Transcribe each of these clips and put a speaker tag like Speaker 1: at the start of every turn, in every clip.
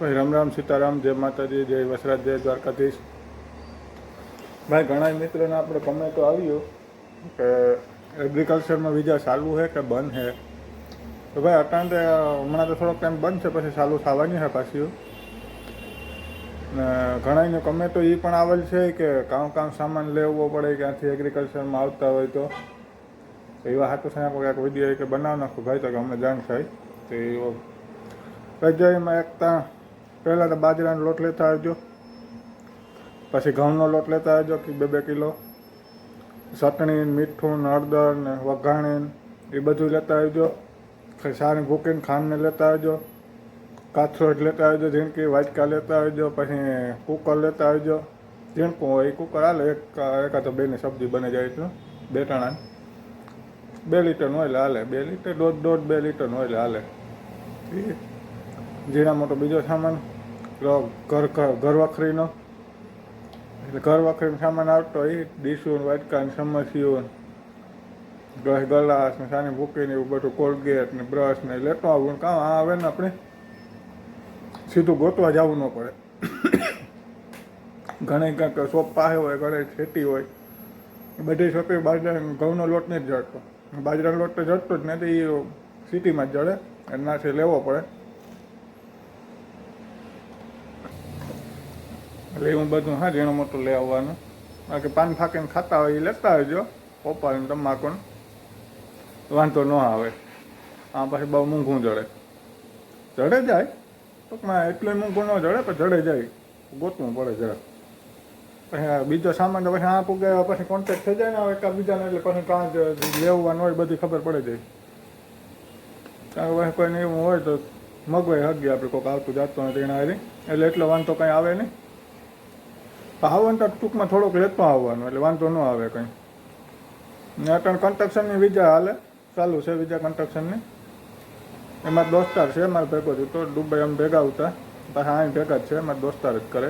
Speaker 1: ભાઈ રામ રામ સીતારામ, જય માતાજી, જય વસરાજ, જય દ્વારકાધીશ. ભાઈ ઘણા મિત્રોને આપણે કમેન્ટો આવ્યું કે એગ્રીકલ્ચરમાં વિઝા ચાલુ છે કે બંધ છે. તો ભાઈ અત્યારે હમણાં તો થોડોક ટાઈમ બંધ છે, પછી ચાલુ થવાની છે પાછી. ને ઘણાની કમેન્ટો એ પણ આવેલ છે કે કામ સામાન લેવો પડે ક્યાંથી એગ્રીકલ્ચરમાં આવતા હોય તો એવા હાથો સાહેબ એક વિડીયો કે બનાવી નાખો ભાઈ, તો કે અમને જાણ થાય. તો એવો રજાઈમાં એકતા પહેલાં તો બાજરાનો લોટ લેતા આવજો, પછી ઘઉંનો લોટ લેતા આવજો કે 2 કિલો, ચટણી, મીઠું, હળદર ને વઘાણી એ બધું લેતા આવજો. સારી ભૂકીને ખાંડને લેતા આવજો, કાથરોટ લેતા આવજો, ઝીણકી વાટકા લેતા આવજો, પછી કુકર લેતા આવજો. ઝીણકું હોય એ કુકર હાલે, એકાદ તો 2ની સબ્જી બની જાય તો 2 ટણા 2 લીટરનું ઓઇલ હાલે, 2 લીટર 1.5-2 લીટરનું ઓઇલ હાલે. ઝીણા મોટો બીજો સામાન ઘર વખરીનો, એટલે ઘર વખરીનો સામાન આવતો એ ડીશું, વાટકા ને ચમચીઓ, ગ્લાસ ને સાની ભૂકીને એવું બધું, કોલગેટ ને બ્રશ ને લેતો આવું. કામ આ આવે ને આપણે સીધું ગોતવા જવું ન પડે. ઘણી કંઈક શોપ પાસે હોય, ઘણી ખેતી હોય, બધી શોપે ઘઉંનો લોટ નહીં જ જડતો, બાજરાનો લોટ તો જડતો જ નથી, એ સિટીમાં જ જડે, એનાથી લેવો પડે. એટલે એવું બધું હા ઝીણું મોટું લઈ આવવાનું. બાકી પાન ફાંકીને ખાતા હોય એ લેતા આવજો, પોપાને તમાકુને વાંધો ન આવે. આ પછી બહુ મૂંઘું જડે જાય, ટૂંકમાં એટલું મૂંઘું ન જડે પણ જડે જાય, ગોતવું પડે જરા. પછી બીજો સામાન તો પછી આ પૂગે પછી કોન્ટેક્ટ થઈ જાય ને એકા બીજાને, એટલે પછી કાં જ લેવાનું હોય બધી ખબર પડે જાય. કારણ કે પછી કોઈને એવું હોય તો મગવાઈ હગી આપણે કોઈક આવતું જાતું નથી એના હારી, એટલે એટલો વાંધો કંઈ આવે નહીં. આવવાનું તો ટૂંકમાં થોડોક લેતો આવવાનું, એટલે વાંધો ન આવે કંઈ. ને અટણ કન્સ્ટ્રક્શનની વિઝા હાલે, ચાલુ છે વિઝા કન્સ્ટ્રક્શનની. એમાં દોસ્તાર છે મારે ભેગો જ તો દુબઈ અમે ભેગા આવતા, પાછા અહીં ભેગા જ છે, મારા દોસ્તાર જ કરે.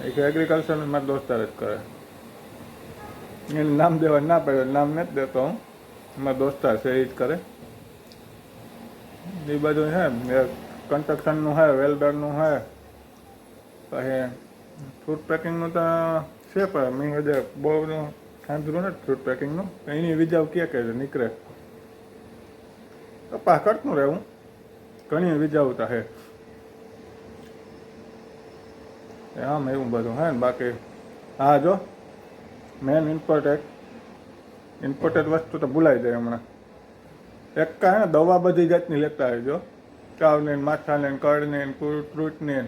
Speaker 1: એક એગ્રીકલ્ચરનું મારા દોસ્તાર જ કરે. એને નામ દેવા ના પડે, નામ નથી દેતો હું, મારા દોસ્તાર છે એ જ કરે. એ બધું છે કન્સ્ટ્રક્શનનું છે, વેલ્ડરનું છે, પછી ફ્રૂટ પેકિંગનું તો છે, પણ મેં હજે બહુ સાંભળ્યું નથી ફ્રૂટ પેકિંગનું. એની વિઝા ક્યાં કહે છે નીકળે કપાસ કરતું રહેવું, ઘણી વિઝાઓ તો છે આમ એવું બધું હે ને. બાકી હા જો મેન ઇમ્પોર્ટેડ વસ્તુ તો ભૂલાઈ જાય હમણાં. એક હે ને દવા બધી જાતની લેતા આવજો, ચાવની, માથાની, કળની, ફ્રૂટની,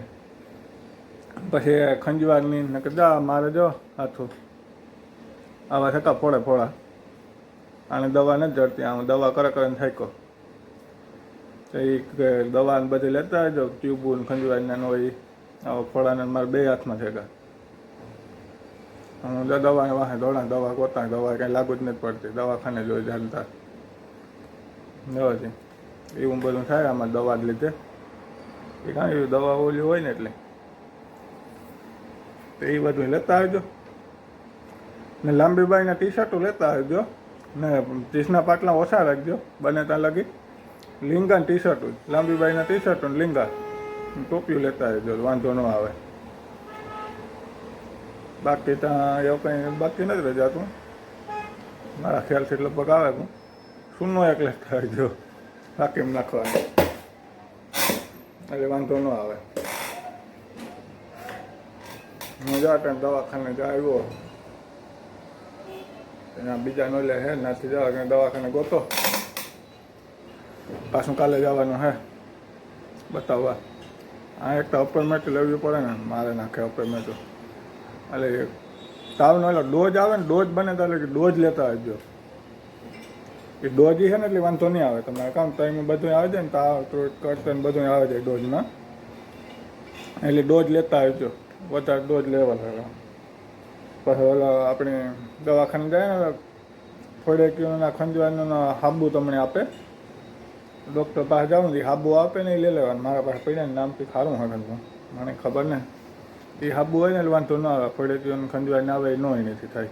Speaker 1: પછી ખંજવારની ને કદા મારે જો હાથું આવા થતા ફોડા આને દવા નથી જડતી, આમ દવા કરે ને થાક્યો. તો એ દવાને બધી લેતા આવજો, ટ્યુબુ ને ખંજવારીના હોય આવા ફોડાને મારે 2 હાથમાં થેગા. હું દવાને વાહે દોડા, દવા ગોતા, દવા કાંઈ લાગુ જ નથી પડતી, દવાખાને જોઈ ચાલતા દવાથી એવું બધું થાય આમાં દવા જ લીધે. એ કાંઈ એવી દવા ઓલી હોય ને એટલે તો એ બધું લેતા આવજો. ને લાંબી બાઈના ટી-શર્ટો લેતા આવજો, ને ટીશના પાટલા ઓછા રાખજો બને ત્યાં લગી. લીંગા ટી-શર્ટો, લાંબી બાઈના ટી-શર્ટો ને લીંગા ટોપિયું લેતા આવજો, વાંધો ન આવે. બાકી ત્યાં એવું કંઈ બાકી નથી રજાતું મારા ખ્યાલથી, લગભગ આવે હું સૂનો એક લેતા આવજો, બાકી એમ નાખવાનું, એટલે વાંધો ન આવે. હું જાતે દવાખાને જ આવ્યો, એના બીજા નો લે હે નાથી જવા દવાખાને ગોતો, પાછું કાલે જવાનું હે બતાવવા. આ એક તો અપોઇન્ટમેન્ટ લેવી પડે ને, મારે નાખે અપોઇન્ટમેન્ટ. એટલે તાવનો એટલે ડોઝ આવે ને, ડોઝ બને તો એટલે ડોઝ લેતા આવજો. એ ડોઝ છે ને એટલે વાંધો નહીં આવે તમારે, કામ ટાઈમે બધું આવે છે ને, તાવ કરતા બધું આવે છે ડોઝમાં, એટલે ડોઝ લેતા આવજો, વધારે ડોઝ લેવા લાગે. પછી ઓલા આપણે દવાખાને જાય ને ફોડેકીઓના ખંજવારના હાબુ તમને આપે, ડૉક્ટર પાસે જાઉં ને હાબુ આપે ને એ લઈ લેવાનું. મારા પાસે પડ્યા ને નામથી સારું હવે મને ખબર ને, એ હાબુ હોય ને એટલે વાંધો ન આવે, ફોડેકીઓને ખંજવાઈને આવે એ ન હોય નથી થાય.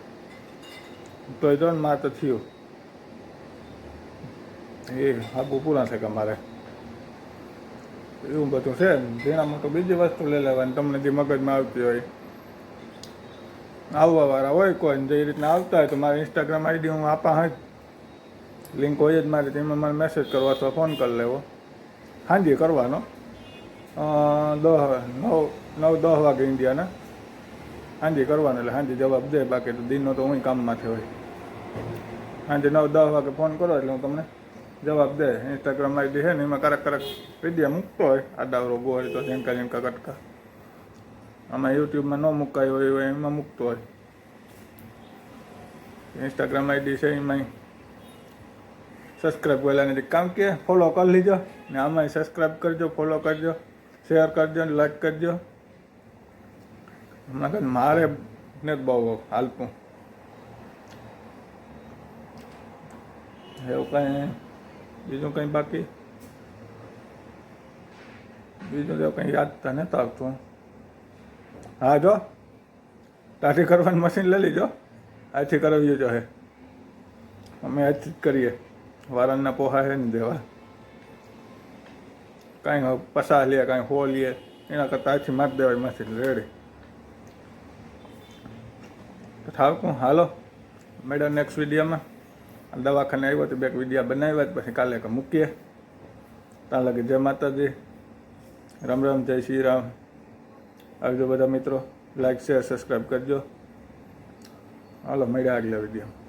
Speaker 1: તો એ જો ને મારે તો થયું એ હાબુ પૂરા થાય કે મારે એવું બધું છે. ઝીણા મોટું બીજી વસ્તુ લઈ લેવાની તમને જે મગજમાં આવતી હોય. આવવાવાળા હોય કોઈ જે રીતના આવતા હોય તો મારી ઇન્સ્ટાગ્રામ આઈડી હું આપા હા લિંક હોય જ મારી, તેમાં મને મેસેજ કરો અથવા ફોન કરી લેવો. હાંજી કરવાનો 9-10 વાગે ઇન્ડિયાના હાંજી કરવાનો, એટલે હાંજી જવાબ દે. બાકી તો દિનનો તો હું કામમાંથી હોય. હાંજે 9-10 વાગે ફોન કરો એટલે હું તમને જવાબ દે. ઇન્સ્ટાગ્રામ આઈડી છે ને એમાં ક્યારેક વિડીયો મૂકતો હોય આડાવરો ગોળ તો ઝીણકા કટકા. આમાં યુટ્યુબમાં ન મુકાયો હોય એમાં મૂકતો હોય. ઇન્સ્ટાગ્રામ આઈડી છે એમાં સબસ્ક્રાઈબ કરેલા કામ કે ફોલો કરી લીજો ને આમાં સબસ્ક્રાઈબ કરજો, ફોલો કરજો, શેર કરજો ને લાઈક કરજો. હમણાં મારે ને બહુ હાલતું એવું કંઈ બીજું કંઈ બાકી બીજું તો કંઈ યાદ તો નહોતું આવતું. હા જો દાઢી કરવાનું મશીન લઈ લીજો, આજથી કરાવ્યું જો હે. અમે આજથી જ કરીએ, વારણના પોહા છે ને દેવા. કાંઈ પસા લે કાંઈ હો લે એના કરતાં આજથી મારી દેવાય મશીન રેડી. તો થાવકું હાલો મેડમ નેક્સ્ટ વિડીયોમાં. દવાખાને આવ્યો તો 2 વિડીયો બનાવ્યા પછી કાલે મૂકીએ. ત્યાં લગી જય માતાજી, રામ રામ, જય શ્રી રામ. આવજો બધા મિત્રો, લાઈક શેર સબસ્ક્રાઈબ કરજો. હાલો મળ્યા આગલા વિડીયો.